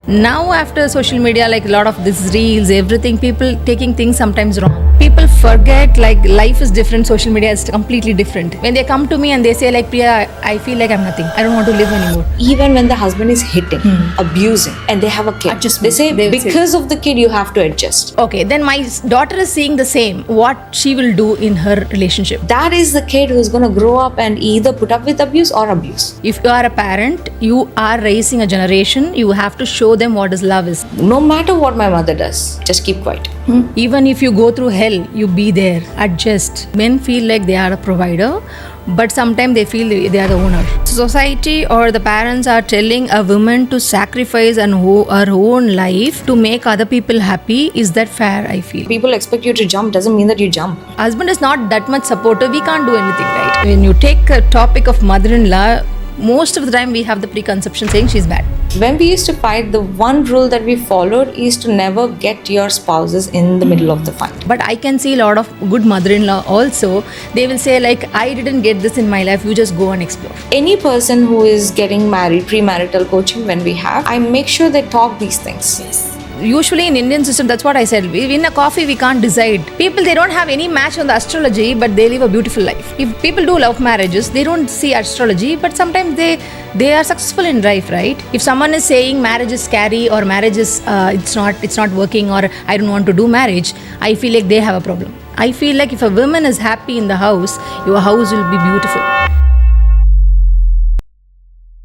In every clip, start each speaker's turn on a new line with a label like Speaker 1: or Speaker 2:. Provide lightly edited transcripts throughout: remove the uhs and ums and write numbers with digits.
Speaker 1: Now after social media, like a lot of this reels, everything, people taking things sometimes wrong. People forget like life is different, social media is completely different. When they come to me and they say like, Priya, I feel like I'm nothing, I don't want to live anymore.
Speaker 2: Even when the husband is hitting, abusing, and they have a kid, they say because of the kid you have to adjust.
Speaker 1: Okay, then my daughter is seeing the same, what she will do in her relationship.
Speaker 2: That is the kid who's going to grow up and either put up with abuse or abuse.
Speaker 1: If you are a parent, you are raising a generation, you have to show them what is love is.
Speaker 2: No matter what my mother does, just keep quiet.
Speaker 1: Even if you go through hell, you be there, adjust. Men feel like they are a provider, but sometimes they feel they are the owner. Society or the parents are telling a woman to sacrifice her own life to make other people happy. Is that fair? I feel.
Speaker 2: People expect you to jump, doesn't mean that you jump.
Speaker 1: Husband is not that much supportive, we can't do anything, right? When you take a topic of mother-in-law, most of the time we have the preconception saying she's bad.
Speaker 2: When we used to fight, the one rule that we followed is to never get your spouses in the middle of the fight.
Speaker 1: But I can see a lot of good mother-in-law also. They will say like, I didn't get this in my life, you just go and explore.
Speaker 2: Any person who is getting married, premarital coaching when we have, I make sure they talk these things.
Speaker 1: Yes. Usually in Indian system, that's what I said. In a coffee, we can't decide. People, they don't have any match on the astrology, but they live a beautiful life. If people do love marriages, they don't see astrology, but sometimes they are successful in life, right? If someone is saying marriage is scary or marriage is it's not working or I don't want to do marriage, I feel like they have a problem. I feel like if a woman is happy in the house, your house will be beautiful.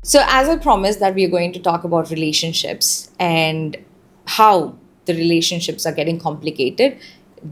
Speaker 2: So as I promised that we are going to talk about relationships and how the relationships are getting complicated,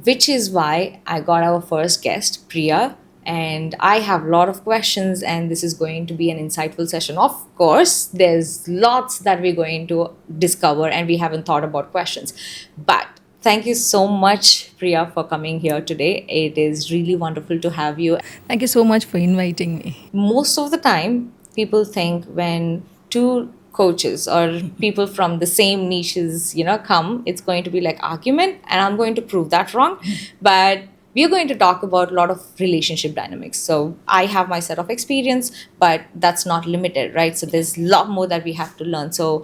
Speaker 2: which is why I got our first guest, Priya, and I have a lot of questions and this is going to be an insightful session. Of course, there's lots that we're going to discover and we haven't thought about questions. But thank you so much, Priya, for coming here today. It is really wonderful to have you.
Speaker 1: Thank you so much for inviting me.
Speaker 2: Most of the time, people think when two coaches or people from the same niches, come, it's going to be like argument and I'm going to prove that wrong. But we are going to talk about a lot of relationship dynamics. So I have my set of experience, but that's not limited, right? So there's a lot more that we have to learn. So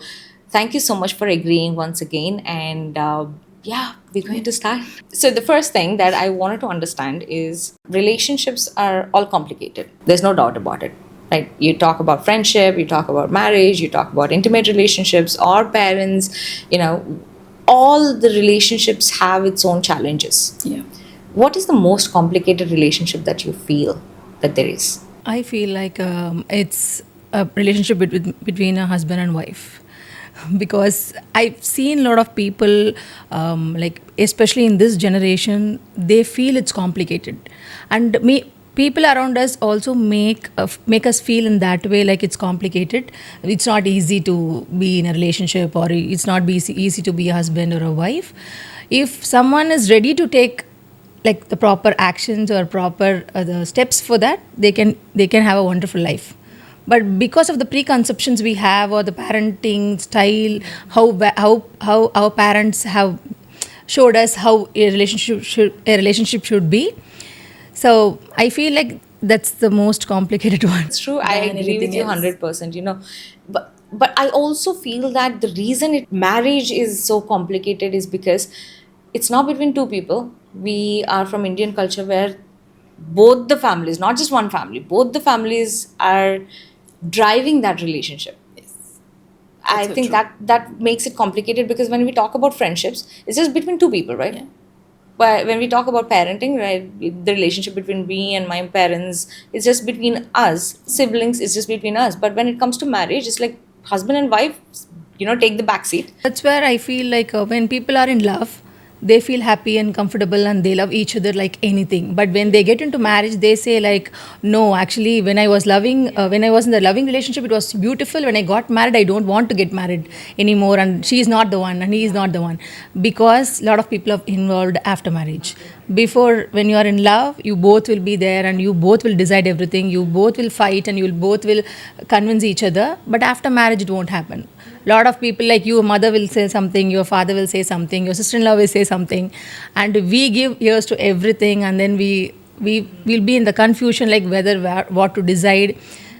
Speaker 2: thank you so much for agreeing once again. And we're going to start. So the first thing that I wanted to understand is relationships are all complicated. There's no doubt about it. Right? You talk about friendship, you talk about marriage, you talk about intimate relationships or parents, all the relationships have its own challenges.
Speaker 1: Yeah.
Speaker 2: What is the most complicated relationship that you feel that there is?
Speaker 1: I feel like it's a relationship between a husband and wife. Because I've seen a lot of people, like especially in this generation, they feel it's complicated. And people around us also make us feel in that way, like it's complicated. It's not easy to be in a relationship or it's not easy to be a husband or a wife. If someone is ready to take like the proper actions or proper the steps for that, they can have a wonderful life. But because of the preconceptions we have or the parenting style, how our parents have showed us how a relationship should be. So I feel like that's the most complicated one.
Speaker 2: It's true. I agree with you 100%. But I also feel that the reason marriage is so complicated is because it's not between two people. We are from Indian culture where both the families, not just one family, both the families are driving that relationship.
Speaker 1: Yes.
Speaker 2: I think that makes it complicated because when we talk about friendships, it's just between two people, right? Yeah. But when we talk about parenting, right, the relationship between me and my parents is just between us. Siblings is just between us. But when it comes to marriage, it's like husband and wife, take the back seat.
Speaker 1: That's where I feel like when people are in love, they feel happy and comfortable and they love each other like anything. But when they get into marriage, they say like, no, actually when I was in the loving relationship, it was beautiful. When I got married, I don't want to get married anymore. And she is not the one and he is not the one. Because a lot of people are involved after marriage. Before, when you are in love, you both will be there and you both will decide everything. You both will fight and you both will convince each other. But after marriage, it won't happen. Lot of people like your mother will say something, your father will say something, your sister-in-law will say something, and we give ears to everything, and then we will be in the confusion like what to decide.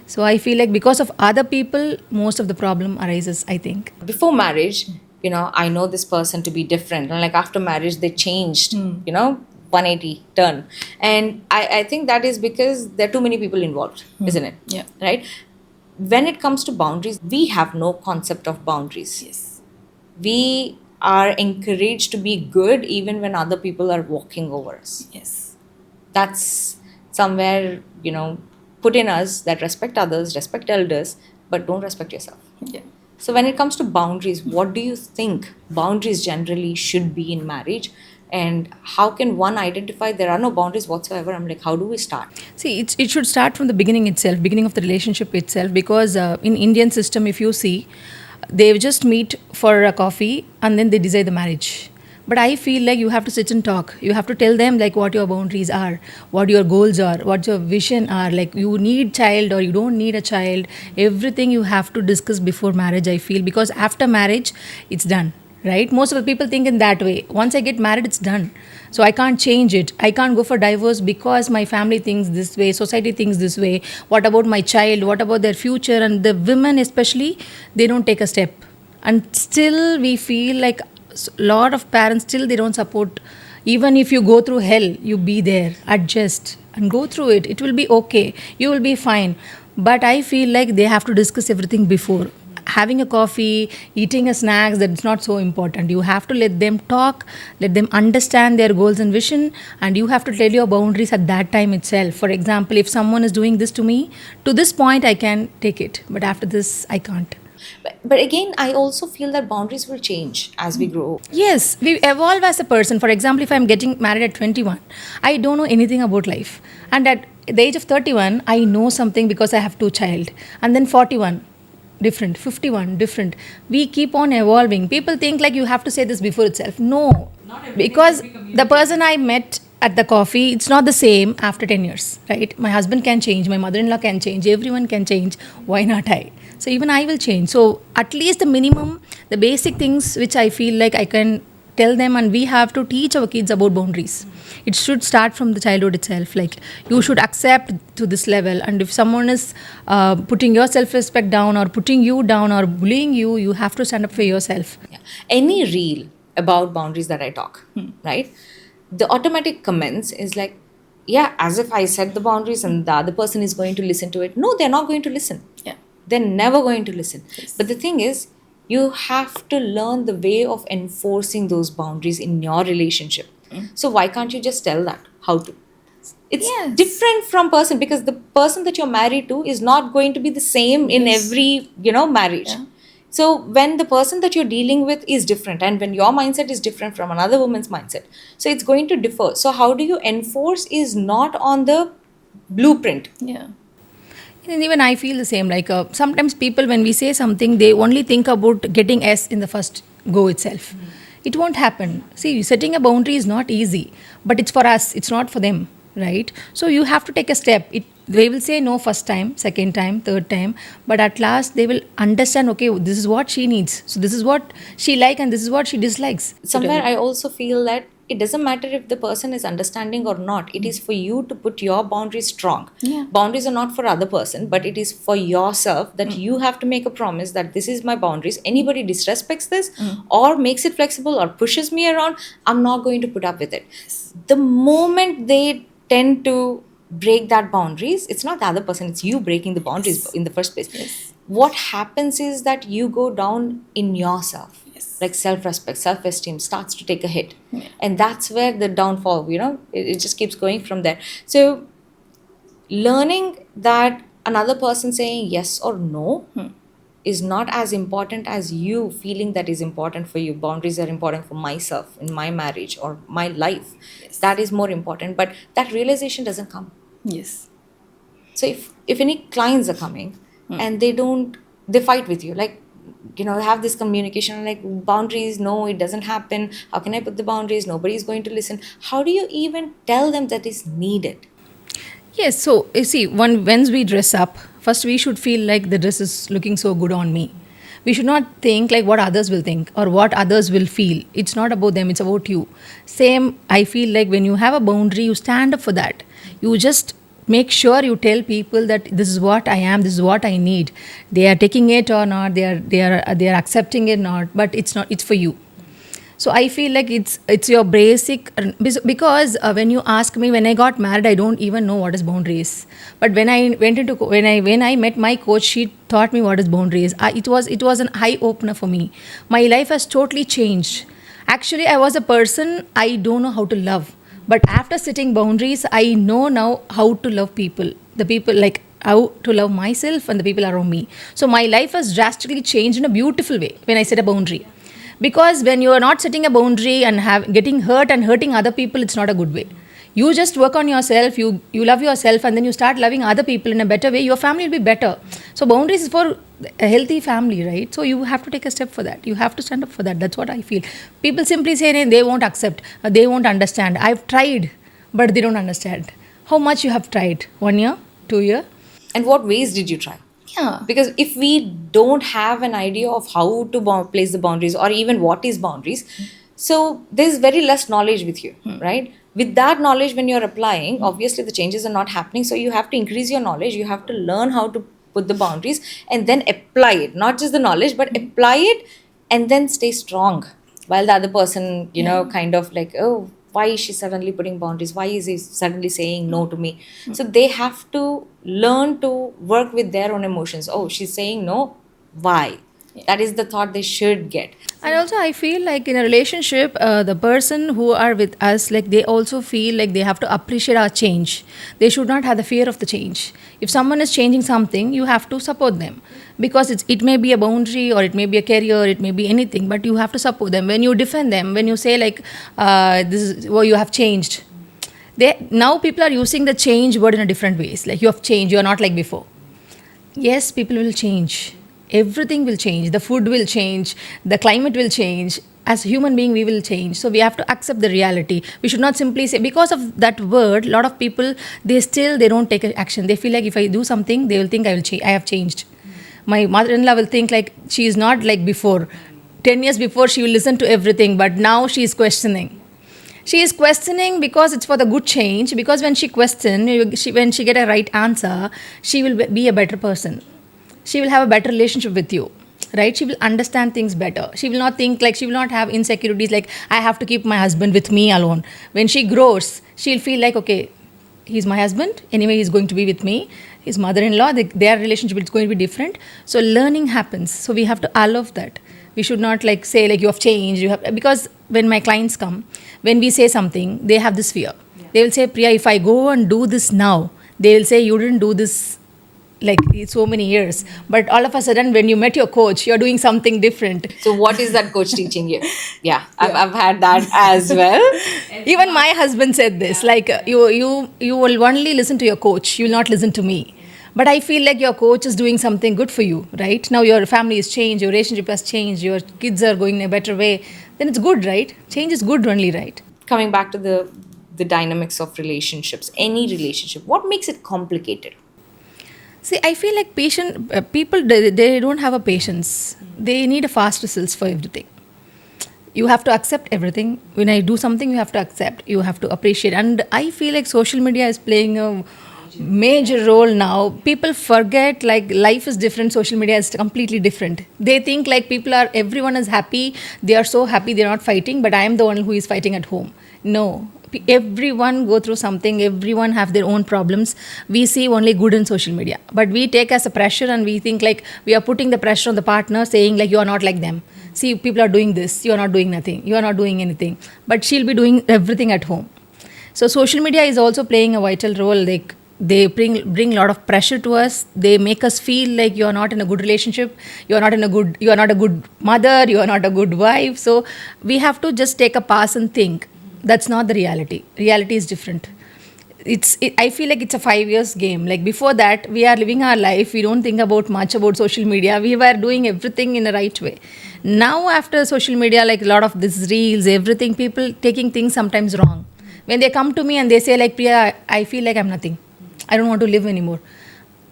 Speaker 1: So I feel like because of other people, most of the problem arises, I think.
Speaker 2: Before marriage, I know this person to be different. And like after marriage, they changed, 180 turn. And I think that is because there are too many people involved, isn't it?
Speaker 1: Yeah.
Speaker 2: Right? When it comes to boundaries, we have no concept of boundaries.
Speaker 1: Yes.
Speaker 2: We are encouraged to be good even when other people are walking over us.
Speaker 1: Yes.
Speaker 2: That's somewhere, put in us that respect others, respect elders, but don't respect yourself.
Speaker 1: Yeah.
Speaker 2: So when it comes to boundaries, what do you think boundaries generally should be in marriage? And how can one identify there are no boundaries whatsoever? I'm like, how do we start?
Speaker 1: See, it should start from the beginning itself, beginning of the relationship itself, because in Indian system, if you see, they just meet for a coffee and then they decide the marriage. But I feel like you have to sit and talk. You have to tell them like what your boundaries are, what your goals are, what your vision are. Like you need child or you don't need a child. Everything you have to discuss before marriage, I feel, because after marriage, it's done. Right? Most of the people think in that way. Once I get married, it's done. So I can't change it. I can't go for divorce because my family thinks this way, society thinks this way. What about my child? What about their future? And the women especially, they don't take a step. And still we feel like a lot of parents still they don't support. Even if you go through hell, you be there, adjust and go through it. It will be okay. You will be fine. But I feel like they have to discuss everything before having a coffee, eating a snacks. That's not so important. You have to let them talk, let them understand their goals and vision, and you have to tell your boundaries at that time itself. For example, if someone is doing this to me, to this point I can take it, but after this I can't.
Speaker 2: But again, I also feel that boundaries will change as we grow.
Speaker 1: Yes, we evolve as a person. For example, if I'm getting married at 21, I don't know anything about life. And at the age of 31, I know something because I have two child. And then 41, different. 51, different. We keep on evolving. People think like you have to say this before itself. No, because the person I met at the coffee, it's not the same after 10 years, right? My husband can change, my mother-in-law can change, everyone can change. Why not I? So even I will change. So at least the minimum, the basic things which I feel like I can tell them, and we have to teach our kids about boundaries. It should start from the childhood itself. Like you should accept to this level, and if someone is putting your self-respect down or putting you down or bullying you, you have to stand up for yourself.
Speaker 2: Yeah. Any reel about boundaries that I talk, right? The automatic comments is like, yeah, as if I set the boundaries and the other person is going to listen to it. No, they're not going to listen.
Speaker 1: Yeah.
Speaker 2: They're never going to listen.
Speaker 1: Yes.
Speaker 2: But the thing is, you have to learn the way of enforcing those boundaries in your relationship. So why can't you just tell that how to? It's
Speaker 1: Yes.
Speaker 2: different from person, because the person that you're married to is not going to be the same in every marriage.
Speaker 1: Yeah.
Speaker 2: So when the person that you're dealing with is different, and when your mindset is different from another woman's mindset, so it's going to differ. So how do you enforce is not on the blueprint.
Speaker 1: Yeah. And even I feel the same. Like sometimes people, when we say something, they only think about getting S in the first go itself. It won't happen. See, setting a boundary is not easy, but it's for us. It's not for them, right? So you have to take a step. They will say no first time, second time, third time, but at last they will understand. Okay, this is what she needs. So this is what she likes, and this is what she dislikes.
Speaker 2: Somewhere I also feel that it doesn't matter if the person is understanding or not. It is for you to put your boundaries strong.
Speaker 1: Yeah.
Speaker 2: Boundaries are not for other person, but it is for yourself that you have to make a promise that this is my boundaries. Anybody disrespects this or makes it flexible or pushes me around, I'm not going to put up with it. The moment they tend to break that boundaries, it's not the other person, it's you breaking the boundaries in the first place.
Speaker 1: Yes.
Speaker 2: What happens is that you go down in yourself.
Speaker 1: Yes.
Speaker 2: Like self-respect, self-esteem starts to take a hit.
Speaker 1: Yeah.
Speaker 2: And that's where the downfall, it just keeps going from there. So learning that another person saying yes or no is not as important as you feeling that is important for you. Boundaries are important for myself in my marriage or my life.
Speaker 1: Yes.
Speaker 2: That is more important. But that realization doesn't come.
Speaker 1: Yes.
Speaker 2: So if any clients are coming and they fight with you, like, have this communication like boundaries, no, it doesn't happen. How can I put the boundaries? Nobody is going to listen. How do you even tell them that is needed?
Speaker 1: Yes, so you see, once we dress up, first we should feel like the dress is looking so good on me. We should not think like what others will think or what others will feel. It's not about them, it's about you. Same, I feel like when you have a boundary, you stand up for that. You just make sure you tell people that this is what I am, this is what I need. They are taking it or not, they are accepting it or not, but it's not, it's for you. So I feel like it's your basic, because when you ask me, when I got married, I don't even know what is boundaries. But when I went into when I met my coach, she taught me what is boundaries. It was an eye opener for me. My life has totally changed. Actually, I was a person, I don't know how to love, but after setting boundaries, I know now how to love people. The people, like how to love myself and the people around me. So my life has drastically changed in a beautiful way when I set a boundary. Because when you are not setting a boundary and getting hurt and hurting other people, it's not a good way. You just work on yourself, you love yourself, and then you start loving other people in a better way, your family will be better. So boundaries is for a healthy family, right? So you have to take a step for that, you have to stand up for that. That's what I feel. People simply say, "Hey, they won't accept, they won't understand." I've tried, but they don't understand. How much you have tried? 1 year, 2 year?
Speaker 2: And what ways did you try?
Speaker 1: Yeah.
Speaker 2: Because if we don't have an idea of how to place the boundaries or even what is boundaries, so there's very less knowledge with you, right? With that knowledge, when you're applying, obviously the changes are not happening. So you have to increase your knowledge. You have to learn how to put the boundaries and then apply it. Not just the knowledge, but apply it and then stay strong. While the other person, kind of like, oh, why is she suddenly putting boundaries? Why is he suddenly saying no to me? So they have to learn to work with their own emotions. Oh, she's saying no. Why? That is the thought they should get.
Speaker 1: And also, I feel like in a relationship, the person who are with us, like they also feel like they have to appreciate our change. They should not have the fear of the change. If someone is changing something, you have to support them, because it may be a boundary or it may be a career, it may be anything, but you have to support them. When you defend them, when you say like, this is, well, you have changed. Now people are using the change word in a different ways. Like, you have changed, you are not like before. Yes, people will change. Everything will change. The food will change. The climate will change. As a human being, we will change. So we have to accept the reality. We should not simply say, because of that word, a lot of people, they don't take action. They feel like if I do something, they will think I will change. I have changed. My mother-in-law will think like she is not like before. 10 years before, she will listen to everything, but now she is questioning. She is questioning because it's for the good change. Because when she questions, when she get a right answer, she will be a better person. She will have a better relationship with you, right? She will understand things better. She will not think like, she will not have insecurities like, I have to keep my husband with me alone. When she grows, she'll feel like, okay, he's my husband. Anyway, he's going to be with me. His mother-in-law, their relationship is going to be different. So learning happens. So we have to allow that. We should not like say like, you have changed. Because when my clients come, when we say something, they have this fear. Yeah. They will say, Priya, if I go and do this now, they will say, you didn't do this like so many years, but all of a sudden when you met your coach, you're doing something different.
Speaker 2: So what is that coach teaching you? Yeah, I've had that as well.
Speaker 1: Even my husband said this, like you will only listen to your coach, you will not listen to me. But I feel like your coach is doing something good for you, right? Now your family has changed, your relationship has changed, your kids are going in a better way, then it's good, right? Change is good only, right?
Speaker 2: Coming back to the dynamics of relationships, any relationship, what makes it complicated?
Speaker 1: See, I feel like people, they don't have a patience. They need a fast results for everything. You have to accept everything. When I do something, you have to accept. You have to appreciate. And I feel like social media is playing a major role now. People forget like life is different. Social media is completely different. They think like everyone is happy. They are so happy they're not fighting. But I am the one who is fighting at home. No. Everyone go through something, everyone have their own problems. We see only good in social media, but we take as a pressure and we think like we are putting the pressure on the partner, saying like, you are not like them. See, people are doing this, you are not doing nothing, you are not doing anything, but she'll be doing everything at home. So social media is also playing a vital role. Like, they bring a lot of pressure to us. They make us feel like you are not in a good relationship, you are not a good mother, you are not a good wife. So we have to just take a pass and think that's not the reality. Reality is different. I feel like it's a 5 years game. Like, before that, we are living our life. We don't think about much about social media. We were doing everything in the right way. Now, after social media, like a lot of these reels, everything, people taking things sometimes wrong. When they come to me and they say like, Priya, I feel like I'm nothing. I don't want to live anymore.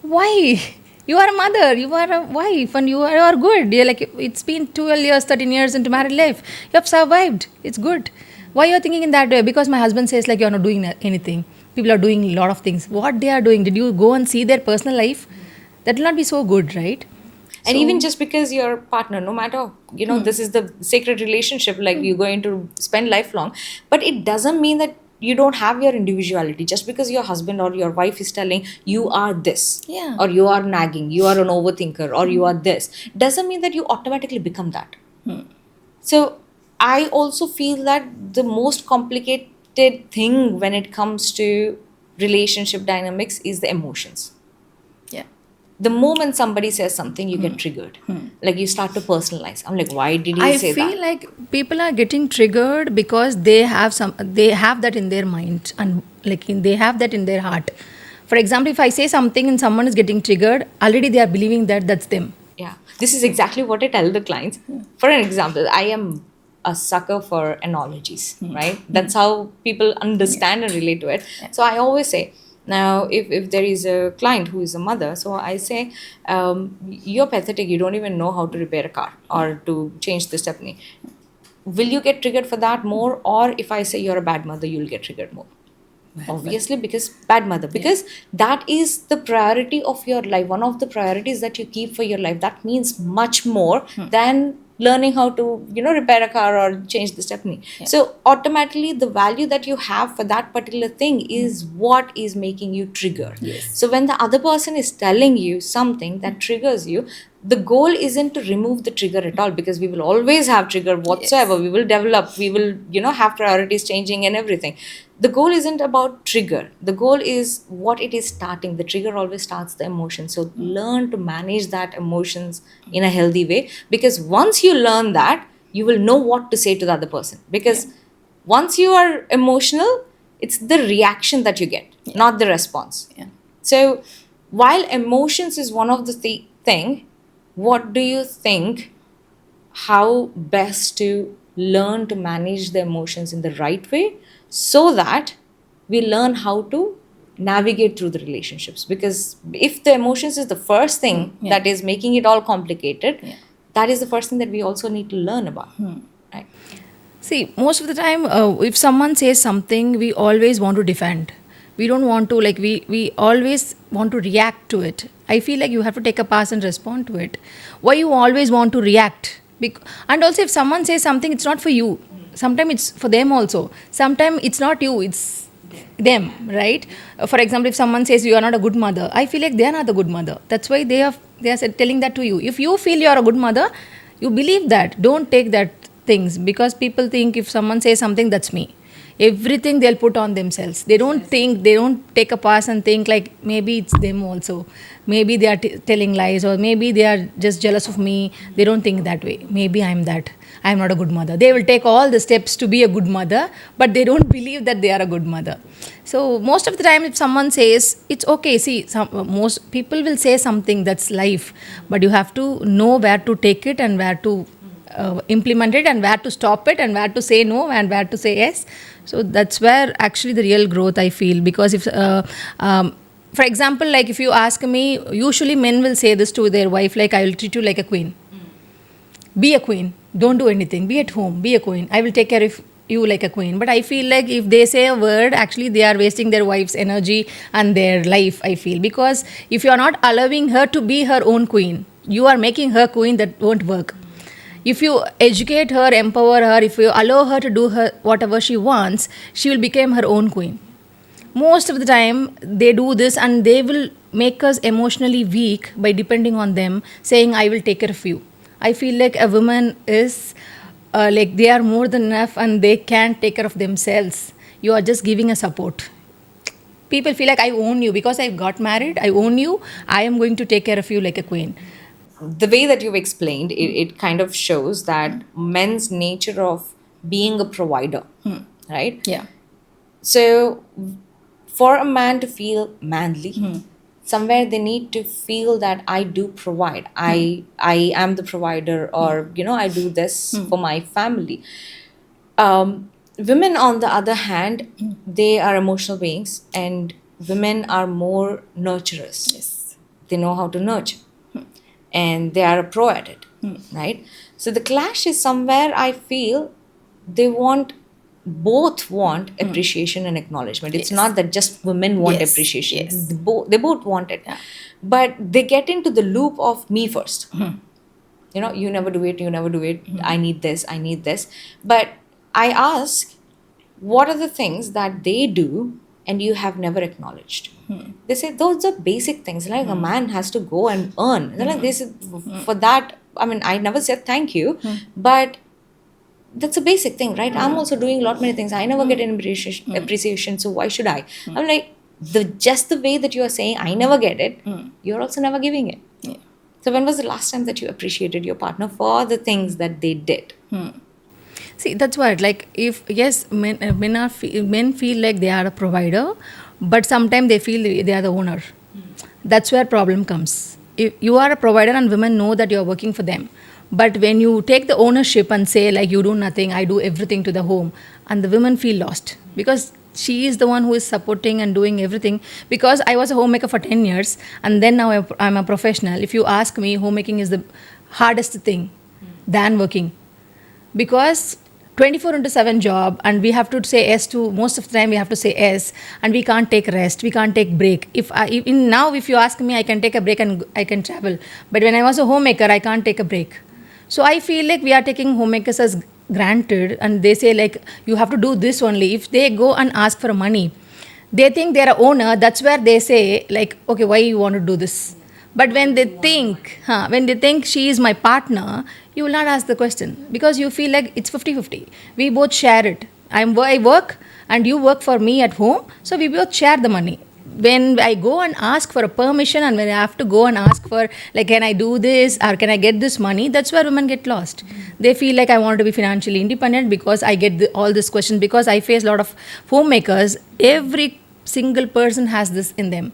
Speaker 1: Why? You are a mother, you are a wife, and you are good. You're like, it's been 12 years, 13 years into married life. You have survived. It's good. Why you're thinking in that way? Because my husband says like, you're not doing anything. people are doing a lot of things. What they are doing, did you go and see their personal life? That will not be so good, right?
Speaker 2: And even just because your partner, no matter, this is the sacred relationship, like you're going to spend lifelong, but it doesn't mean that you don't have your individuality. Just because your husband or your wife is telling you are this,
Speaker 1: Yeah.
Speaker 2: or you are nagging, you are an overthinker, or you are this, doesn't mean that you automatically become that. So I also feel that the most complicated thing when it comes to relationship dynamics is the emotions.
Speaker 1: Yeah.
Speaker 2: The moment somebody says something, you get triggered. Like you start to personalize. I'm like, why did he
Speaker 1: I
Speaker 2: say
Speaker 1: feel
Speaker 2: that?
Speaker 1: like people are getting triggered because they have that in their mind, and they have that in their heart. For example, if I say something and someone is getting triggered, already they are believing that that's them.
Speaker 2: Yeah. This is exactly what I tell the clients. For an example, I am a sucker for analogies, right? That's how people understand and relate to it. So I always say, now, if there is a client who is a mother, so I say, you're pathetic, you don't even know how to repair a car or to change the stepney. Will you get triggered for that more? Or if I say you're a bad mother, you'll get triggered more? Obviously, because bad mother, because that is the priority of your life, one of the priorities that you keep for your life. That means much more than learning how to repair a car or change the stepney. So automatically the value that you have for that particular thing is what is making you trigger. So when the other person is telling you something that triggers you, the goal isn't to remove the trigger at all, because we will always have trigger whatsoever. We will develop, we will have priorities changing and everything. The goal isn't about trigger. The goal is what it is starting. The trigger always starts the emotion. So learn to manage that emotions in a healthy way, because once you learn that, you will know what to say to the other person. Because once you are emotional, it's the reaction that you get, not the response. So while emotions is one of the thing, what do you think, how best to learn to manage the emotions in the right way, so that we learn how to navigate through the relationships? Because if the emotions is the first thing that is making it all complicated, that is the first thing that we also need to learn about, right?
Speaker 1: See, most of the time, if someone says something, we always want to defend. We don't want to, we always want to react to it. I feel like you have to take a pass and respond to it. Why you always want to react? And also, if someone says something, it's not for you. Sometimes it's for them also. Sometimes it's not you, it's them, right? For example, if someone says you are not a good mother, I feel like they are not a good mother. That's why they are telling that to you. If you feel you are a good mother, you believe that. Don't take that things, because people think if someone says something, that's me. Everything they'll put on themselves. They don't take a pass and think like maybe it's them also. Maybe they are telling lies, or maybe they are just jealous of me. They don't think that way. Maybe I'm that. I'm not a good mother. They will take all the steps to be a good mother, but they don't believe that they are a good mother. So most of the time, if someone says, it's okay. See, most people will say something, that's life, but you have to know where to take it and where to implement it, and where to stop it, and where to say no and where to say yes. So that's where actually the real growth, I feel. Because if for example, like if you ask me, usually men will say this to their wife, like, I will treat you like a queen. Be a queen, don't do anything, be at home, be a queen, I will take care of you like a queen. But I feel like if they say a word, actually they are wasting their wife's energy and their life, I feel. Because if you are not allowing her to be her own queen, you are making her queen. That won't work. If you educate her, empower her, if you allow her to do her whatever she wants, she will become her own queen. Most of the time they do this, and they will make us emotionally weak by depending on them, saying I will take care of you. I feel like a woman is like they are more than enough and they can take care of themselves. You are just giving a support. People feel like I own you because I got married, I own you, I am going to take care of you like a queen.
Speaker 2: The way that you've explained it kind of shows that men's nature of being a provider, right?
Speaker 1: Yeah.
Speaker 2: So for a man to feel manly, somewhere they need to feel that I do provide. I am the provider, or I do this for my family. Women, on the other hand, they are emotional beings, and women are more nurturers.
Speaker 1: Yes.
Speaker 2: They know how to nurture, and they are a pro at it, right? So the clash is somewhere, I feel, they want both want appreciation and acknowledgement. It's
Speaker 1: Yes.
Speaker 2: not that just women want
Speaker 1: Yes,
Speaker 2: appreciation.
Speaker 1: yes.
Speaker 2: They both want it.
Speaker 1: Yeah.
Speaker 2: But they get into the loop of me first. You never do it, you never do it. I need this, I need this. But I ask, what are the things that they do and you have never acknowledged? They say those are basic things. Like a man has to go and earn. They're like, this is for that. I mean, I never said thank you, but that's a basic thing, right? I'm also doing a lot many things. I never get an appreciation, so why should I? I'm like, the way that you are saying I never get it, you're also never giving it.
Speaker 1: Yeah.
Speaker 2: So when was the last time that you appreciated your partner for the things that they did?
Speaker 1: See, that's what, like, if, yes, men feel like they are a provider, but sometimes they feel they are the owner. That's where problem comes. If you are a provider and women know that you are working for them, but when you take the ownership and say, like, you do nothing, I do everything to the home, and the women feel lost because she is the one who is supporting and doing everything. Because I was a homemaker for 10 years and then now I'm a professional. If you ask me, homemaking is the hardest thing than working, because 24 into 7 job, and we have to say yes to, most of the time we have to say yes, and we can't take rest, we can't take break. If you ask me, I can take a break and I can travel, but when I was a homemaker, I can't take a break. So I feel like we are taking homemakers as granted, and they say, like, you have to do this only. If they go and ask for money, they think they're an owner. That's where they say, like, okay, why you want to do this? But when they think she is my partner, you will not ask the question, because you feel like it's 50-50. We both share it. I work and you work for me at home, so we both share the money. When I go and ask for a permission, and when I have to go and ask for, like, can I do this or can I get this money, that's where women get lost. They feel like I want to be financially independent, because I get all this question, because I face a lot of homemakers. Every single person has this in them.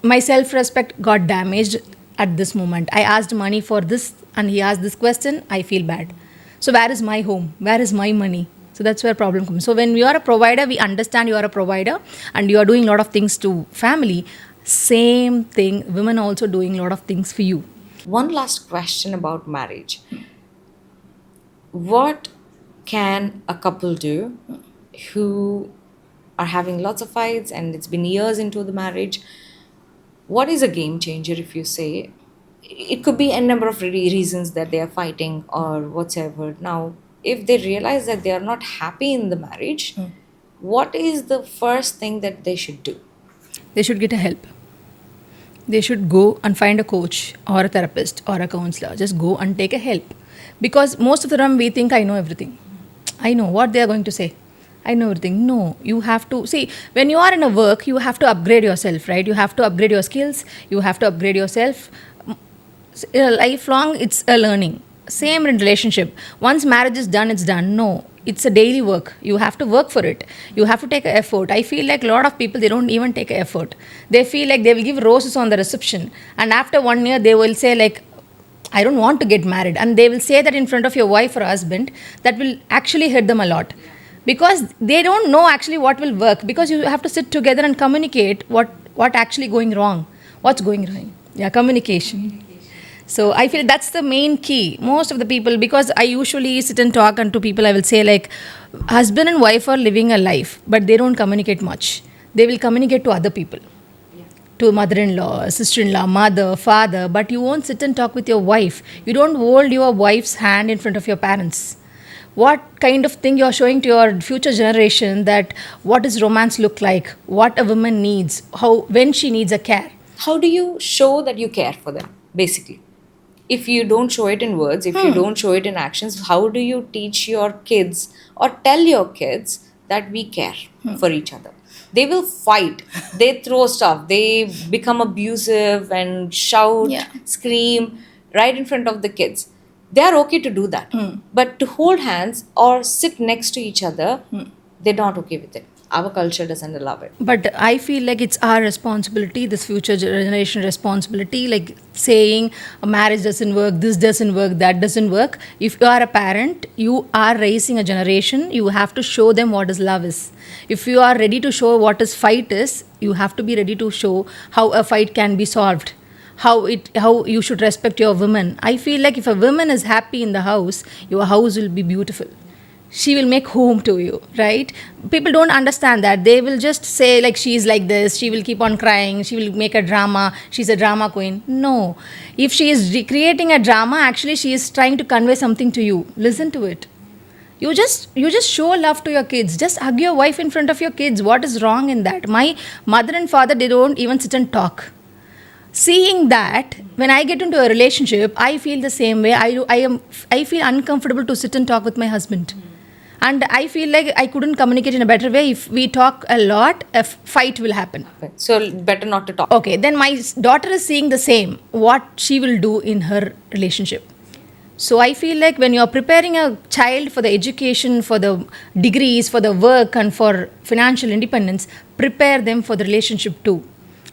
Speaker 1: My self-respect got damaged at this moment. I asked money for this and he asked this question, I feel bad. So where is my home? Where is my money? So that's where problem comes. So when you are a provider, we understand you are a provider and you are doing a lot of things to family. Same thing, women also doing a lot of things for you.
Speaker 2: One last question about marriage. What can a couple do who are having lots of fights and it's been years into the marriage? What is a game changer, if you say? It could be a number of reasons that they are fighting or whatsoever. Now, if they realize that they are not happy in the marriage, what is the first thing that they should do?
Speaker 1: They should get a help. They should go and find a coach or a therapist or a counselor. Just go and take a help. Because most of the time we think I know everything. I know what they are going to say. I know everything. No, you have to see, when you are in a work, you have to upgrade yourself, right? You have to upgrade your skills. You have to upgrade yourself. Lifelong, it's a learning. Same in relationship. Once marriage is done, it's done. No, it's a daily work. You have to work for it. You have to take an effort. I feel like a lot of people, they don't even take an effort. They feel like they will give roses on the reception, and after 1 year they will say, like, I don't want to get married, and they will say that in front of your wife or husband. That will actually hurt them a lot, because they don't know actually what will work, because you have to sit together and communicate what actually going wrong, what's going wrong. Yeah, communication. So I feel that's the main key. Most of the people, because I usually sit and talk, and to people I will say, like, husband and wife are living a life, but they don't communicate much. They will communicate to other people, to mother-in-law, sister-in-law, mother, father, but you won't sit and talk with your wife. You don't hold your wife's hand in front of your parents. What kind of thing you're showing to your future generation, that what does romance look like, what a woman needs, how, when she needs a care.
Speaker 2: How do you show that you care for them, basically? If you don't show it in words, if you don't show it in actions, how do you teach your kids or tell your kids that we care for each other? They will fight, they throw stuff, they become abusive and shout, scream right in front of the kids. They are okay to do that. But to hold hands or sit next to each other, they're not okay with it. Our culture doesn't allow it.
Speaker 1: But I feel like it's our responsibility, this future generation responsibility, like saying a marriage doesn't work, this doesn't work, that doesn't work. If you are a parent, you are raising a generation, you have to show them what is love is. If you are ready to show what is fight is, you have to be ready to show how a fight can be solved. How you should respect your women. I feel like if a woman is happy in the house, your house will be beautiful. she will make home to you, right? People don't understand that. They will just say like she's like this, she will keep on crying, she will make a drama, she's a drama queen. No, if she is recreating a drama, actually she is trying to convey something to you. Listen to it. You just show love to your kids. Just hug your wife in front of your kids. What is wrong in that? My mother and father, they don't even sit and talk. Seeing that, when I get into a relationship, I feel the same way. I feel uncomfortable to sit and talk with my husband, and I feel like I couldn't communicate in a better way. If we talk a lot, a fight will happen.
Speaker 2: So better not to talk.
Speaker 1: Okay, then my daughter is seeing the same, what she will do in her relationship. So I feel like when you're preparing a child for the education, for the degrees, for the work, and for financial independence, prepare them for the relationship too.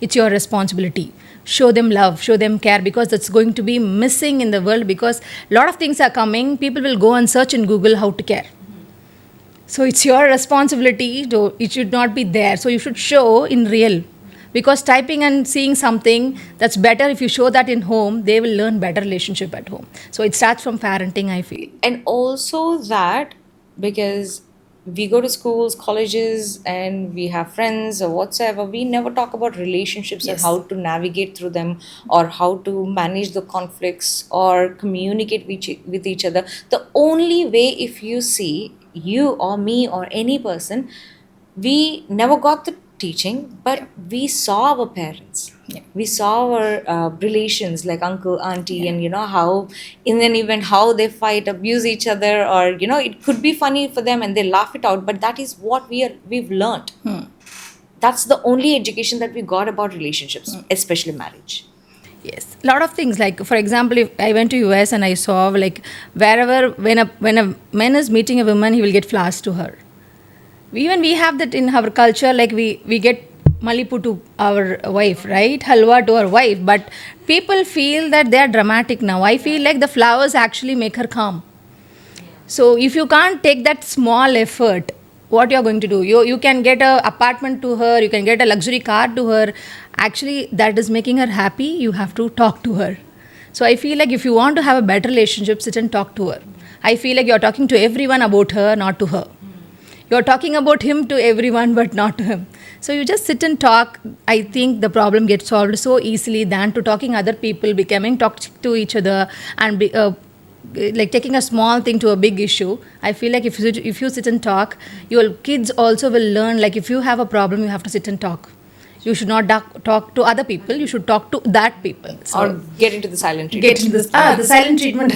Speaker 1: It's your responsibility. Show them love, show them care, because that's going to be missing in the world, because a lot of things are coming. People will go and search in Google how to care. So it's your responsibility to, it should not be there. So you should show in real. Because typing and seeing something, that's better. If you show that in home, they will learn better relationship at home. So it starts from parenting, I feel.
Speaker 2: And also that, because we go to schools, colleges, and we have friends or whatsoever, we never talk about relationships and
Speaker 1: Yes.
Speaker 2: how to navigate through them, or how to manage the conflicts or communicate with each other. The only way, if you see, you or me or any person, we never got the teaching, but we saw our parents.
Speaker 1: Yeah.
Speaker 2: We saw our relations like uncle, auntie, and how in an event how they fight, abuse each other, or it could be funny for them and they laugh it out. But that is what we've learned. That's the only education that we got about relationships, especially marriage.
Speaker 1: Yes, a lot of things. Like for example, if I went to US and I saw like wherever when a man is meeting a woman, he will get flowers to her. Even we have that in our culture. Like we get malipu to our wife, right? Halwa to our wife. But people feel that they are dramatic now. I feel like the flowers actually make her calm. So if you can't take that small effort, what you're going to do? You can get a apartment to her, you can get a luxury car to her. Actually, that is making her happy. You have to talk to her. So I feel like if you want to have a better relationship, sit and talk to her. I feel like you're talking to everyone about her, not to her. You're talking about him to everyone, but not to him. So you just sit and talk. I think the problem gets solved so easily than to talking other people, becoming toxic to each other, and like taking a small thing to a big issue. I feel like if you sit and talk, your kids also will learn. Like if you have a problem, you have to sit and talk. You should not talk to other people. You should talk to that people. So
Speaker 2: Or get into the silent treatment.
Speaker 1: get into this. The silent treatment.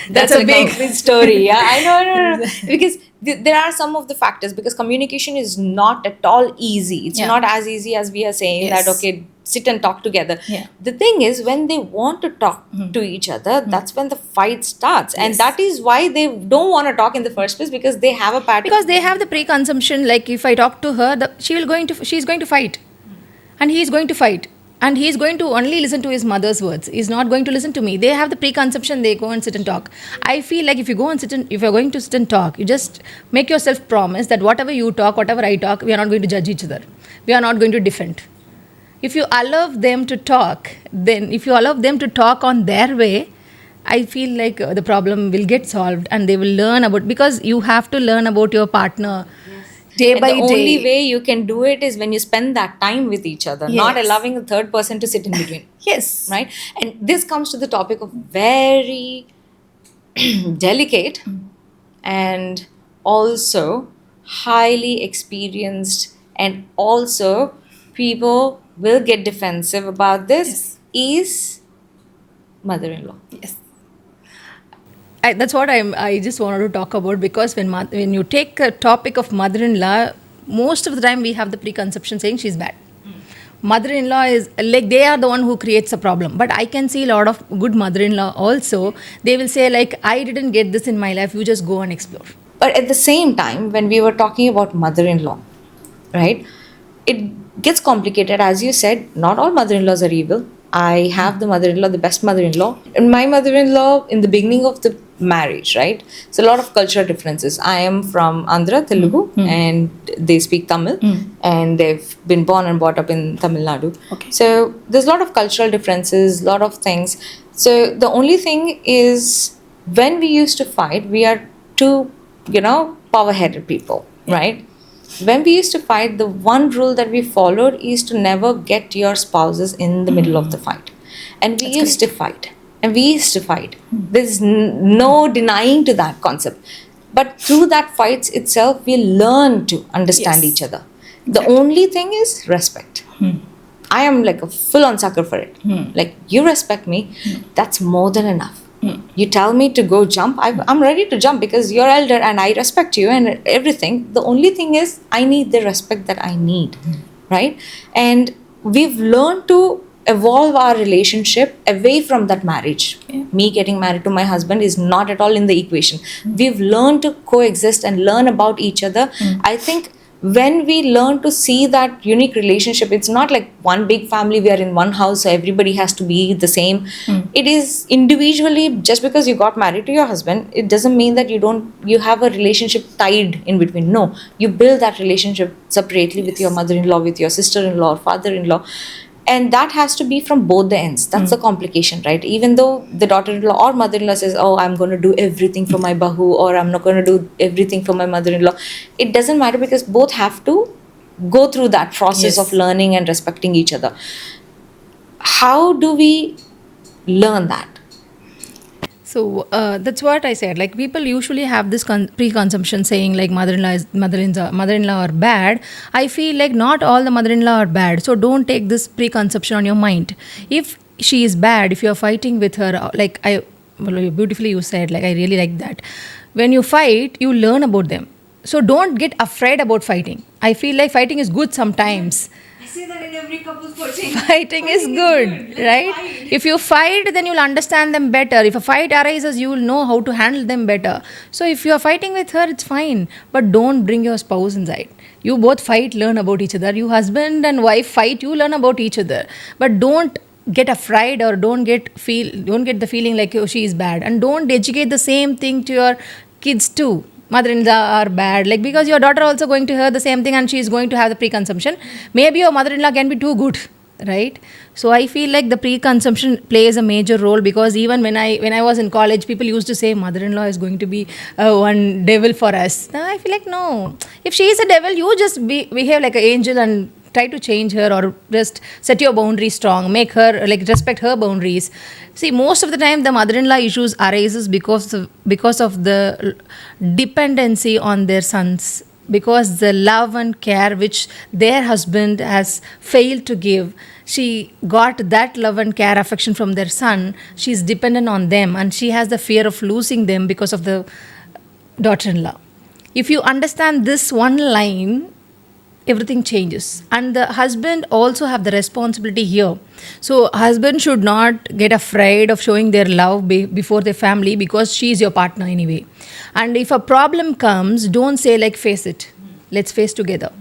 Speaker 2: That's a big story. Yeah, I know. No. Because there are some of the factors, because communication is not at all easy. It's
Speaker 1: Yeah.
Speaker 2: not as easy as we are saying
Speaker 1: Yes.
Speaker 2: that, okay, sit and talk together.
Speaker 1: Yeah.
Speaker 2: The thing is, when they want to talk to each other, that's when the fight starts. And
Speaker 1: Yes.
Speaker 2: that is why they don't want to talk in the first place, because they have a pattern.
Speaker 1: Because they have the preconception, like if I talk to her, she's going to fight, and he's going to fight, and he's going to only listen to his mother's words. He's not going to listen to me. They have the preconception. They go and sit and talk. I feel like if you're going to sit and talk, you just make yourself promise that whatever you talk, whatever I talk, we are not going to judge each other. We are not going to defend. If you allow them to talk, then if you allow them to talk on their way, I feel like the problem will get solved, and they will learn about, because you have to learn about your partner day
Speaker 2: And
Speaker 1: by
Speaker 2: the
Speaker 1: day.
Speaker 2: only way you can do it is when you spend that time with each other, not
Speaker 1: Yes.
Speaker 2: allowing a third person to sit in between.
Speaker 1: Yes.
Speaker 2: Right? And this comes to the topic of very delicate and also highly experienced, and also people will get defensive about this, is mother-in-law.
Speaker 1: Yes. That's what I just wanted to talk about, because when you take a topic of mother-in-law, most of the time we have the preconception saying she's bad. Mother-in-law is like, they are the one who creates a problem. But I can see a lot of good mother-in-law also. They will say like, I didn't get this in my life. You just go and explore.
Speaker 2: But at the same time, when we were talking about mother-in-law, right, it gets complicated. As you said, not all mother-in-laws are evil. I have the mother-in-law, the best mother-in-law. And my mother-in-law, in the beginning of the marriage, right, it's a lot of cultural differences. I am from Andhra, Telugu, and they speak Tamil, and they've been born and brought up in Tamil Nadu.
Speaker 1: Okay.
Speaker 2: So there's a lot of cultural differences, a lot of things. So the only thing is, when we used to fight, we are two power-headed people, right? When we used to fight, the one rule that we followed is to never get your spouses in the middle of the fight. And we used to fight. And we used to fight. There's no denying to that concept. But through that fights itself, we learn to understand each other. The only thing is respect. I am like a full-on sucker for it. Like, you respect me, that's more than enough. You tell me to go jump, I'm ready to jump because you're elder and I respect you and everything. The only thing is, I need the respect that I need, right? And we've learned to evolve our relationship away from that marriage. Me getting married to my husband is not at all in the equation. We've learned to coexist and learn about each other. I think when we learn to see that unique relationship, it's not like one big family, we are in one house, so everybody has to be the same. It is individually. Just because you got married to your husband, it doesn't mean that you have a relationship tied in between. No, you build that relationship separately with your mother-in-law, with your sister-in-law or father-in-law. And that has to be from both the ends. That's the complication, right? Even though the daughter-in-law or mother-in-law says, oh, I'm going to do everything for my bahu, or I'm not going to do everything for my mother-in-law, it doesn't matter because both have to go through that process of learning and respecting each other. How do we learn that?
Speaker 1: So that's what I said. Like, people usually have this preconception saying like mother-in-law are bad. I feel like not all the mother-in-law are bad. So don't take this preconception on your mind. If she is bad, if you are fighting with her, beautifully you said, like, I really like that. When you fight, you learn about them. So don't get afraid about fighting. I feel like fighting is good sometimes.
Speaker 2: I say that in every couple's coaching.
Speaker 1: Fighting is good, right? Fight. If you fight, then you'll understand them better. If a fight arises, you will know how to handle them better. So if you are fighting with her, it's fine. But don't bring your spouse inside. You both fight, learn about each other. You husband and wife fight, you learn about each other. But don't get afraid or don't get the feeling like, oh, she is bad. And don't educate the same thing to your kids too. Mother-in-law are bad, like, because your daughter also going to hear the same thing and she is going to have the preconception. Maybe your mother-in-law can be too good, right? So I feel like the preconception plays a major role, because even when I was in college, people used to say mother-in-law is going to be one devil for us. Now I feel like, no, if she is a devil, you just behave like an angel and try to change her, or just set your boundaries strong, make her, like, respect her boundaries. See, most of the time the mother-in-law issues arises because of the dependency on their sons, because the love and care which their husband has failed to give, she got that love and care, affection from their son. She's dependent on them and she has the fear of losing them because of the daughter-in-law. If you understand this one line, everything changes. And the husband also have the responsibility here. So husband should not get afraid of showing their love before their family, because she is your partner anyway. And if a problem comes, don't say like, face it, let's face together.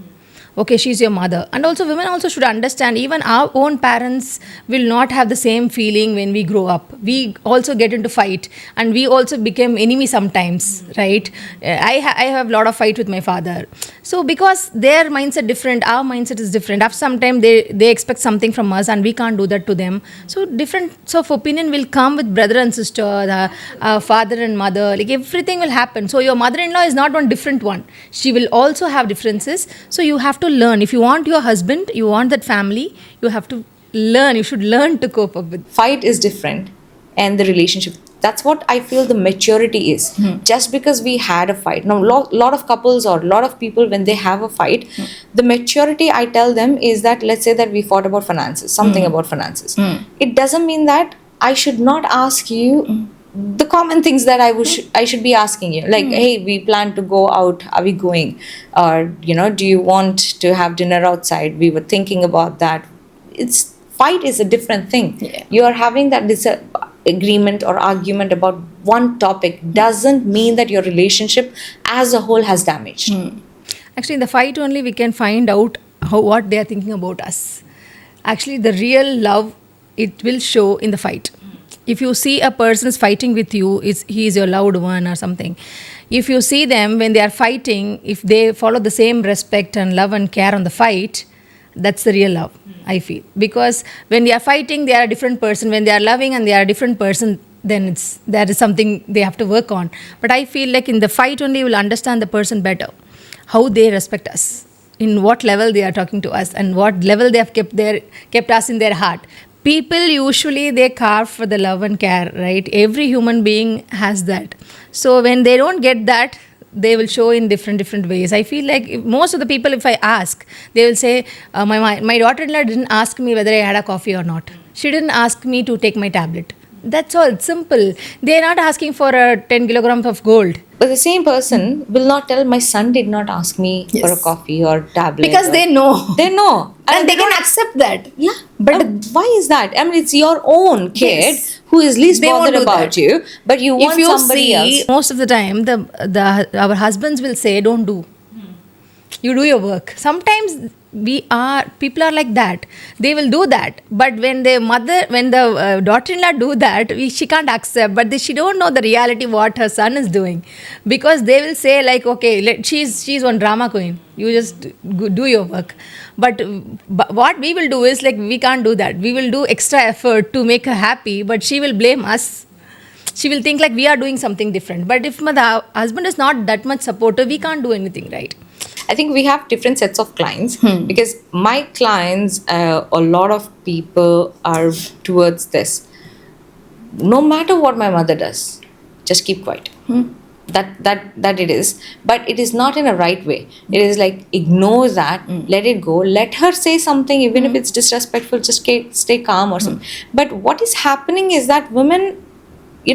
Speaker 1: Okay, she's your mother. And also women also should understand, even our own parents will not have the same feeling when we grow up. We also get into fight and we also become enemy sometimes, right? I have a lot of fight with my father. So because their mindset different, our mindset is different. After some time they expect something from us and we can't do that to them. So difference of opinion will come with brother and sister, the father and mother, like everything will happen. So your mother-in-law is not one different one. She will also have differences. So you have to learn. If you want your husband, you want that family, you have to learn. You should learn to cope up with.
Speaker 2: Fight is different, and the relationship. That's what I feel the maturity is. Just because we had a fight. Now, lot of couples or lot of people, when they have a fight, the maturity I tell them is that, let's say that we fought about finances, something about finances. It doesn't mean that I should not ask you the common things that I should be asking you, like, hey, we plan to go out, are we going, or do you want to have dinner outside, we were thinking about that. Fight is a different thing. You are having that disagreement or argument about one topic doesn't mean that your relationship as a whole has damaged.
Speaker 1: Actually, in the fight only we can find out what they are thinking about us. Actually, the real love, it will show in the fight. If you see a person is fighting with you, he is your loved one or something. If you see them when they are fighting, if they follow the same respect and love and care on the fight, that's the real love, I feel. Because when they are fighting, they are a different person. When they are loving and they are a different person, then that is something they have to work on. But I feel like in the fight only, you will understand the person better, how they respect us, in what level they are talking to us, and what level they have kept us in their heart. People usually they carve for the love and care, right? Every human being has that. So when they don't get that, they will show in different ways. I feel like most of the people, if I ask, they will say, my daughter-in-law didn't ask me whether I had a coffee or not. She didn't ask me to take my tablet. That's all. It's simple. They're not asking for a 10 kilograms of gold.
Speaker 2: But the same person will not tell, my son did not ask me for a
Speaker 1: Yes.
Speaker 2: coffee or tablet.
Speaker 1: Because they know.
Speaker 2: They know.
Speaker 1: And they can accept that.
Speaker 2: Yeah.
Speaker 1: But
Speaker 2: But why is that? I mean, it's your own kid
Speaker 1: Yes.
Speaker 2: who is least
Speaker 1: They won't
Speaker 2: bothered
Speaker 1: do
Speaker 2: about
Speaker 1: that.
Speaker 2: you, but you want
Speaker 1: if you
Speaker 2: somebody
Speaker 1: see,
Speaker 2: else.
Speaker 1: most of the time, our husbands will say, don't do. You do your work. Sometimes people are like that. They will do that. But when the daughter-in-law do that, she can't accept. But she don't know the reality what her son is doing, because they will say like, okay, she's one drama queen. You just do your work. But what we will do is like, we can't do that. We will do extra effort to make her happy, but she will blame us. She will think like we are doing something different. But if the husband is not that much supportive, we can't do anything, right?
Speaker 2: I think we have different sets of clients because my clients, a lot of people are towards this. No matter what my mother does, just keep quiet. That it is, but it is not in a right way. It is like, ignore that, let it go, let her say something, even if it's disrespectful, just stay calm or something. But what is happening is that women,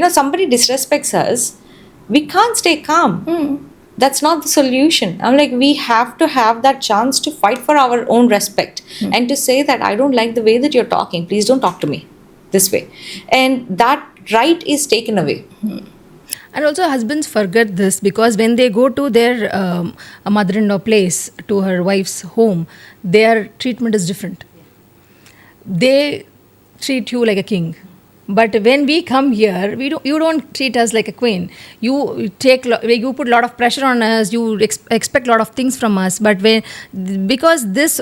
Speaker 2: somebody disrespects us, we can't stay calm. That's not the solution. I'm like, we have to have that chance to fight for our own respect and to say that I don't like the way that you're talking. Please don't talk to me this way. And that right is taken away.
Speaker 1: And also, husbands forget this, because when they go to their mother-in-law place, to her wife's home, their treatment is different. They treat you like a king. But when we come here, you don't treat us like a queen. You put a lot of pressure on us. You expect a lot of things from us. But because this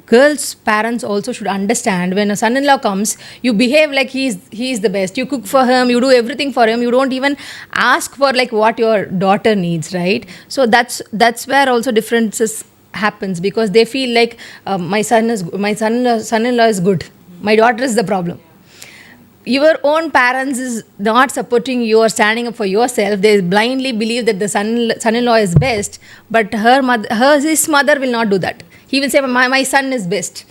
Speaker 1: girl's parents also should understand, when a son-in-law comes, you behave like he's the best. You cook for him. You do everything for him. You don't even ask for like what your daughter needs, right? So that's where also differences happens, because they feel like my son-in-law is good. My daughter is the problem. Your own parents is not supporting you or standing up for yourself. They blindly believe that the son-in-law is best, but his mother will not do that. He will say, my son is best.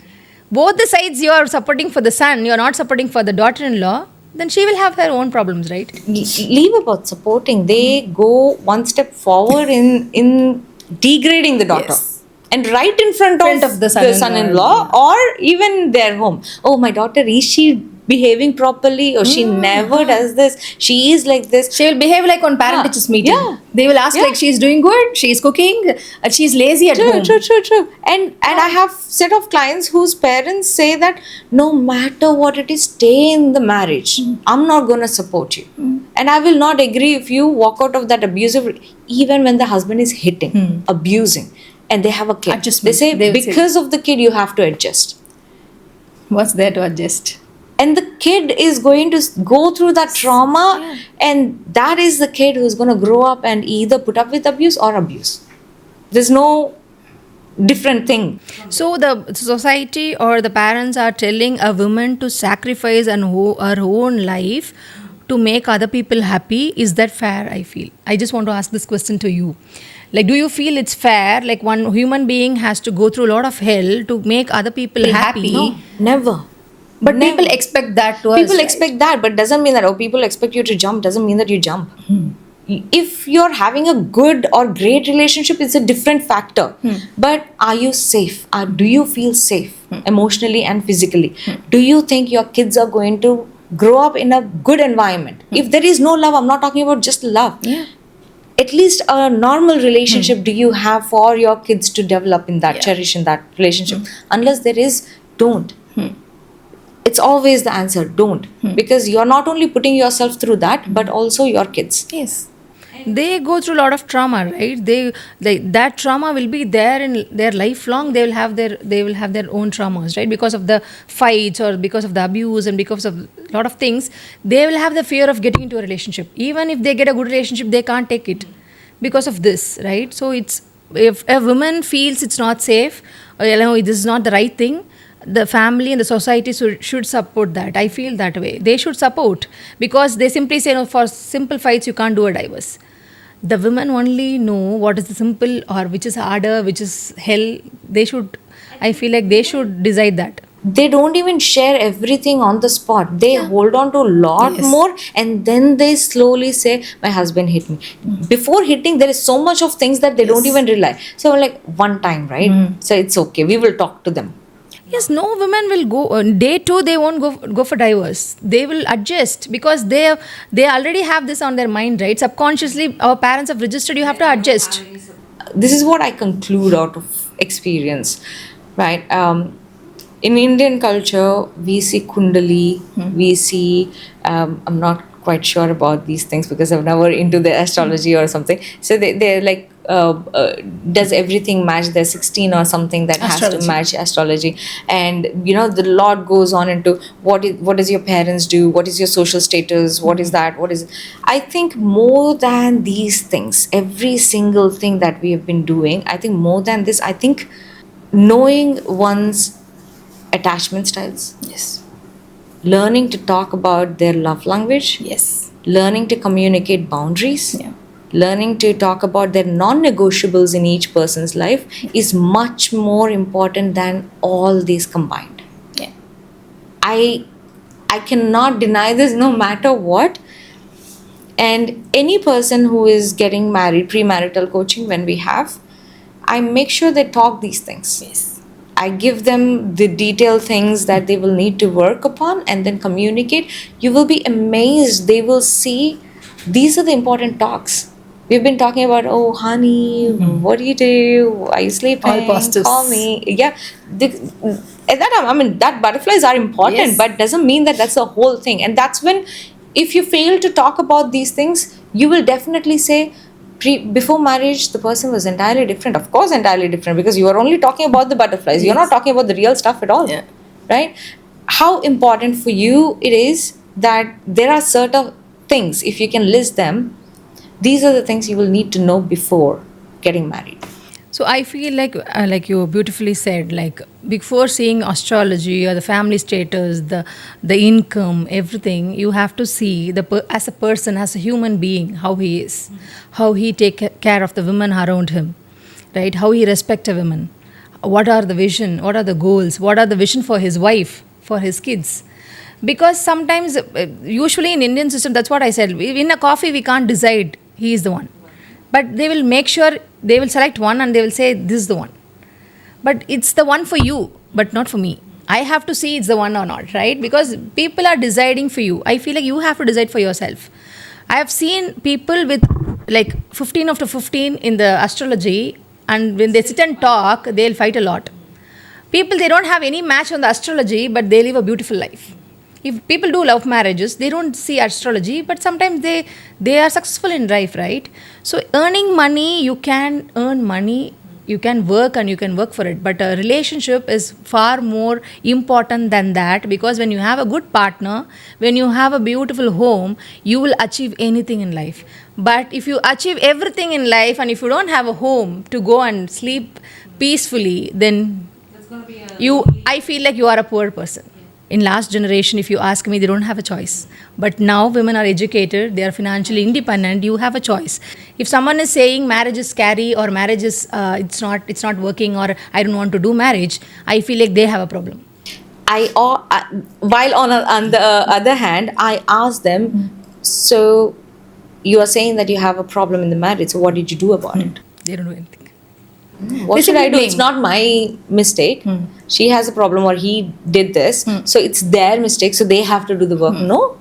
Speaker 1: Both the sides you are supporting for the son, you are not supporting for the daughter-in-law, then she will have her own problems, right?
Speaker 2: Leave about supporting. They go one step forward in degrading the daughter.
Speaker 1: Yes.
Speaker 2: And right in front of the son-in-law or even their home. Oh, my daughter, is she behaving properly? Or she never does this. She is like this.
Speaker 1: She will behave like on parent teachers meeting.
Speaker 2: Yeah.
Speaker 1: They will ask like, she's doing good, she's cooking, she's lazy at home.
Speaker 2: True. And I have set of clients whose parents say that no matter what it is, stay in the marriage. I'm not going to support you. And I will not agree if you walk out of that abusive, even when the husband is hitting, abusing, and they have a kid.
Speaker 1: Adjustment.
Speaker 2: They say because of the kid, you have to adjust.
Speaker 1: What's there to adjust?
Speaker 2: And the kid is going to go through that trauma, and that is the kid who's going to grow up and either put up with abuse or abuse. There's no different thing.
Speaker 1: So the society or the parents are telling a woman to sacrifice her own life to make other people happy. Is that fair? I feel. I just want to ask this question to you. Like, do you feel it's fair? Like, one human being has to go through a lot of hell to make other people happy?
Speaker 2: No, never.
Speaker 1: But
Speaker 2: Never.
Speaker 1: people expect that to us.
Speaker 2: People
Speaker 1: right?
Speaker 2: expect that, but doesn't mean that, people expect you to jump, doesn't mean that you jump. If you're having a good or great relationship, it's a different factor. But are you safe? Do you feel safe emotionally and physically? Do you think your kids are going to grow up in a good environment? If there is no love, I'm not talking about just love. At least a normal relationship do you have for your kids to develop in that, cherish in that relationship? Unless there is, don't. It's always the answer, don't. Because you're not only putting yourself through that, but also your kids.
Speaker 1: Yes. they go through a lot of trauma, right? They that trauma will be there in their lifelong. They will have their own traumas, right? Because of the fights or because of the abuse and because of a lot of things, they will have the fear of getting into a relationship. Even if they get a good relationship, they can't take it because of this, right? So it's, if a woman feels it's not safe, or this is not the right thing, the family and the society should support that. I feel that way. They should support, because they simply say, no, for simple fights you can't do a divorce. The women only know what is the simple or which is harder, which is hell. They should, I feel like they should decide that.
Speaker 2: They don't even share everything on the spot. They hold on to a lot
Speaker 1: Yes.
Speaker 2: more, and then they slowly say, my husband hit me. Before hitting, there is so much of things that they don't even realize. So like, one time, right? So it's okay, we will talk to them.
Speaker 1: Yes, no women will go day two. They won't go for divorce. They will adjust, because they already have this on their mind, right? Subconsciously, our parents have registered. You have to adjust.
Speaker 2: This is what I conclude out of experience, right? In Indian culture, we see Kundali, we see, I'm not quite sure about these things because I'm never into the astrology or something. So they're like, does everything match? There's 16 or something that has to
Speaker 1: Astrology.
Speaker 2: match astrology. And, the Lord goes on into what does your parents do? What is your social status? What is that? What is, I think more than these things, every single thing that we have been doing, I think more than this, I think knowing one's attachment styles,
Speaker 1: Yes.
Speaker 2: learning to talk about their love language,
Speaker 1: Yes.
Speaker 2: learning to communicate boundaries,
Speaker 1: Yeah.
Speaker 2: learning to talk about their non-negotiables in each person's life is much more important than all these combined.
Speaker 1: Yeah.
Speaker 2: I cannot deny this no matter what. And any person who is getting married, premarital coaching, when we have, I make sure they talk these things.
Speaker 1: Yes.
Speaker 2: I give them the detailed things that they will need to work upon and then communicate. You will be amazed. They will see these are the important talks. We've been talking about, oh, honey, what do you do? Are you sleeping?
Speaker 1: All positives.
Speaker 2: Call me. Yeah. At that time, I mean, that butterflies are important,
Speaker 1: Yes.
Speaker 2: but doesn't mean that that's the whole thing. And that's when, if you fail to talk about these things, you will definitely say, before marriage, the person was entirely different. Of course, entirely different, because you are only talking about the butterflies. You're not talking about the real stuff at all.
Speaker 1: Yeah.
Speaker 2: Right? How important for you it is that there are certain things, if you can list them, these are the things you will need to know before getting married.
Speaker 1: So I feel like you beautifully said, like before seeing astrology or the family status, the income, everything, you have to see as a person, as a human being, how he is, how he take care of the women around him, right? How he respect a woman. What are the vision? What are the goals? What are the vision for his wife, for his kids? Because sometimes, usually in Indian system, that's what I said. In a coffee, we can't decide he is the one, but they will make sure they will select one and they will say this is the one. But it's the one for you, but not for me. I have to see it's the one or not, right? Because people are deciding for you. I feel like you have to decide for yourself. I have seen people with like 15 after 15 in the astrology, and when they sit and talk, they'll fight a lot. People, they don't have any match on the astrology, but they live a beautiful life. If people do love marriages, they don't see astrology, but sometimes they are successful in life, right? So earning money, you can earn money, you can work and you can work for it, but a relationship is far more important than that, because when you have a good partner, when you have a beautiful home, you will achieve anything in life. But if you achieve everything in life and if you don't have a home to go and sleep peacefully, then I feel like you are a poor person. In last generation, if you ask me, they don't have a choice. But now women are educated, they are financially independent, you have a choice. If someone is saying marriage is scary, or marriage is it's not working, or I don't want to do marriage, I feel like they have a problem.
Speaker 2: While on the other hand, I asked them, so you are saying that you have a problem in the marriage, so what did you do about it?
Speaker 1: They don't do anything.
Speaker 2: What
Speaker 1: They
Speaker 2: should I
Speaker 1: simply
Speaker 2: do?
Speaker 1: blame.
Speaker 2: It's not my mistake. She has a problem, or he did this, so it's their mistake, so they have to do the work. No,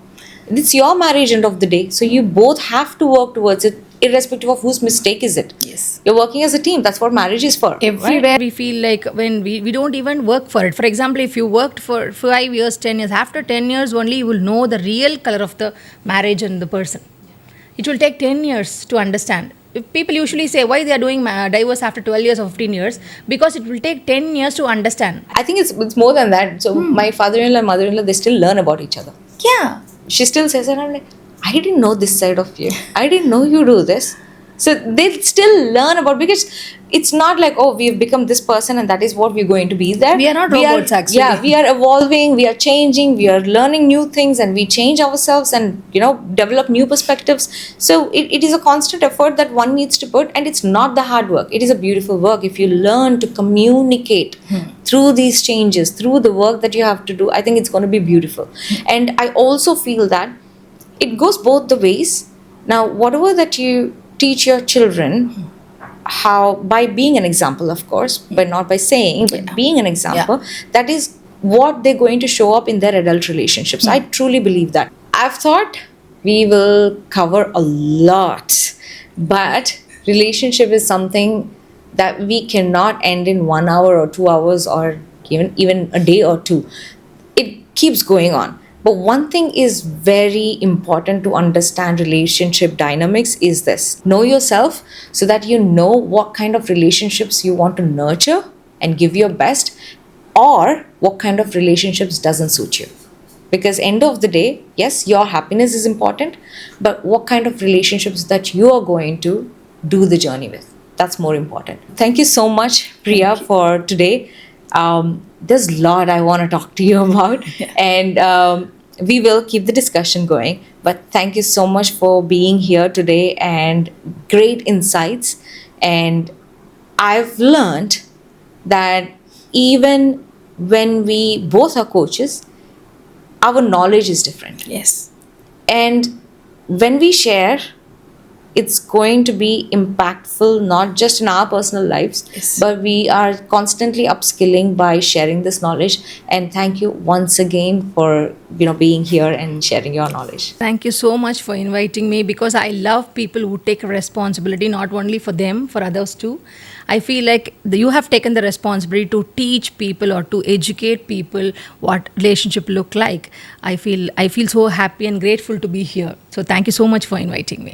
Speaker 2: it's your marriage end of the day, so you both have to work towards it, irrespective of whose mistake is it.
Speaker 1: Yes.
Speaker 2: You're working as a team. That's what marriage is for.
Speaker 1: Everywhere we feel like when we don't even work for it. For example, if you worked for 5 years, 10 years, after 10 years only you will know the real color of the marriage and the person. it will take 10 years to understand. If people usually say why they are doing divorce after 12 years or 15 years, because it will take 10 years to understand.
Speaker 2: I think it's more than that. So my father-in-law and mother-in-law, they still learn about each other.
Speaker 1: Yeah.
Speaker 2: She still says, and I'm like, I didn't know this side of you. I didn't know you do this. So they still learn about, because it's not like, oh, we've become this person and that is what we're going to be there.
Speaker 1: We are not robots, actually.
Speaker 2: Yeah, we are evolving, we are changing, we are learning new things, and we change ourselves and, develop new perspectives. So it is a constant effort that one needs to put, and it's not the hard work. It is a beautiful work. If you learn to communicate through these changes, through the work that you have to do, I think it's going to be beautiful. And I also feel that it goes both the ways. Now, whatever that you teach your children, how, by being an example, of course, but not by saying, but being an example, that is what they're going to show up in their adult relationships. I truly believe that. I've thought we will cover a lot, but relationship is something that we cannot end in 1 hour or 2 hours or even a day or two. It keeps going on. But one thing is very important to understand relationship dynamics is this. Know yourself so that you know what kind of relationships you want to nurture and give your best, or what kind of relationships doesn't suit you. Because end of the day, yes, your happiness is important, but what kind of relationships that you are going to do the journey with, that's more important. Thank you so much, Priya, for today. There's a lot I want to talk to you about, and we will keep the discussion going. But thank you so much for being here today, and great insights. And I've learned that even when we both are coaches, our knowledge is different.
Speaker 1: Yes.
Speaker 2: And when we share, it's going to be impactful not just in our personal lives, but we are constantly upskilling by sharing this knowledge. And thank you once again for being here and sharing your knowledge.
Speaker 1: Thank you so much for inviting me, because I love people who take responsibility, not only for them, for others too. I feel like you have taken the responsibility to teach people or to educate people what relationship look like. I feel so happy and grateful to be here. So thank you so much for inviting me.